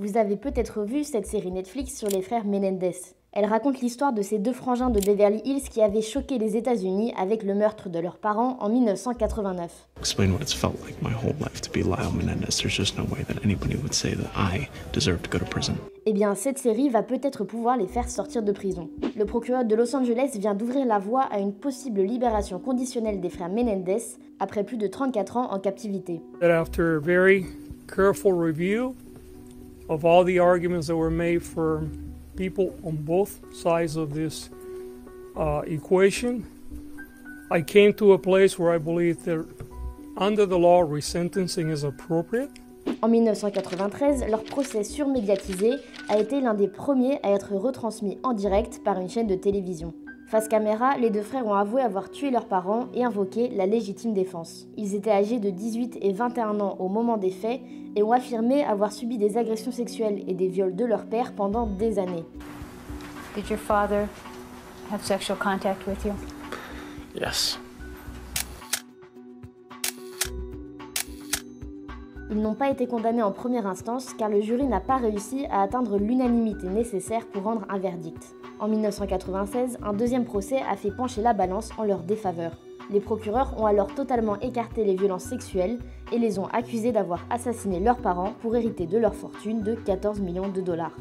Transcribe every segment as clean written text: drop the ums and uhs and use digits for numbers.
Vous avez peut-être vu cette série Netflix sur les frères Menendez. Elle raconte l'histoire de ces deux frangins de Beverly Hills qui avaient choqué les États-Unis avec le meurtre de leurs parents en 1989. Explain what it's felt like my whole life to be Lyle Menendez. There's just no way that anybody would say that I deserve to go to prison. Eh bien, cette série va peut-être pouvoir les faire sortir de prison. Le procureur de Los Angeles vient d'ouvrir la voie à une possible libération conditionnelle des frères Menendez après plus de 34 ans en captivité. After a very careful review of all the arguments that were made for people on both sides of this equation, I came to a place where I believe that under the law, resentencing is appropriate. En 1993, leur procès surmédiatisé a été l'un des premiers à être retransmis en direct par une chaîne de télévision. Face caméra, les deux frères ont avoué avoir tué leurs parents et invoqué la légitime défense. Ils étaient âgés de 18 et 21 ans au moment des faits et ont affirmé avoir subi des agressions sexuelles et des viols de leur père pendant des années. Did your father have sexual contact with you? Yes. Ils n'ont pas été condamnés en première instance car le jury n'a pas réussi à atteindre l'unanimité nécessaire pour rendre un verdict. En 1996, un deuxième procès a fait pencher la balance en leur défaveur. Les procureurs ont alors totalement écarté les violences sexuelles et les ont accusés d'avoir assassiné leurs parents pour hériter de leur fortune de 14 millions de dollars.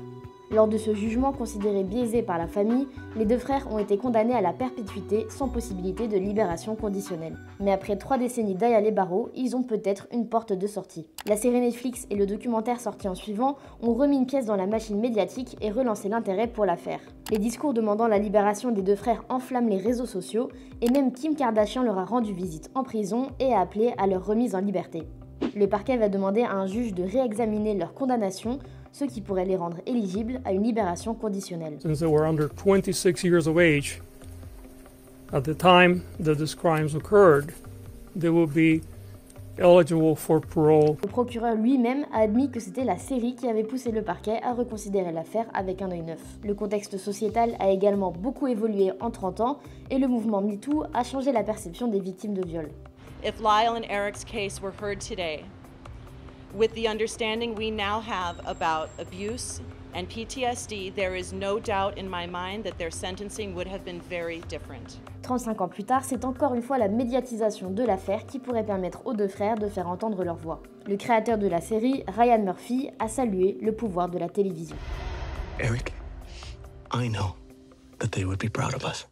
Lors de ce jugement considéré biaisé par la famille, les deux frères ont été condamnés à la perpétuité sans possibilité de libération conditionnelle. Mais après 3 décennies derrière les barreaux, ils ont peut-être une porte de sortie. La série Netflix et le documentaire sorti en suivant ont remis une pièce dans la machine médiatique et relancé l'intérêt pour l'affaire. Les discours demandant la libération des deux frères enflamment les réseaux sociaux et même Kim Kardashian leur a rendu visite en prison et a appelé à leur remise en liberté. Le parquet va demander à un juge de réexaminer leur condamnation, ce qui pourrait les rendre éligibles à une libération conditionnelle. Since they were under 26 years of age at the time that these crimes occurred, they will be eligible for parole. Le procureur lui-même a admis que c'était la série qui avait poussé le parquet à reconsidérer l'affaire avec un œil neuf. Le contexte sociétal a également beaucoup évolué en 30 ans et le mouvement MeToo a changé la perception des victimes de viol. If Lyle and Eric's case were heard today, with the understanding we now have about abuse and PTSD, there is no doubt in my mind that their sentencing would have been very different. 35 ans plus tard, c'est encore une fois la médiatisation de l'affaire qui pourrait permettre aux deux frères de faire entendre leur voix. Le créateur de la série, Ryan Murphy, a salué le pouvoir de la télévision. Eric, I know that they would be proud of us.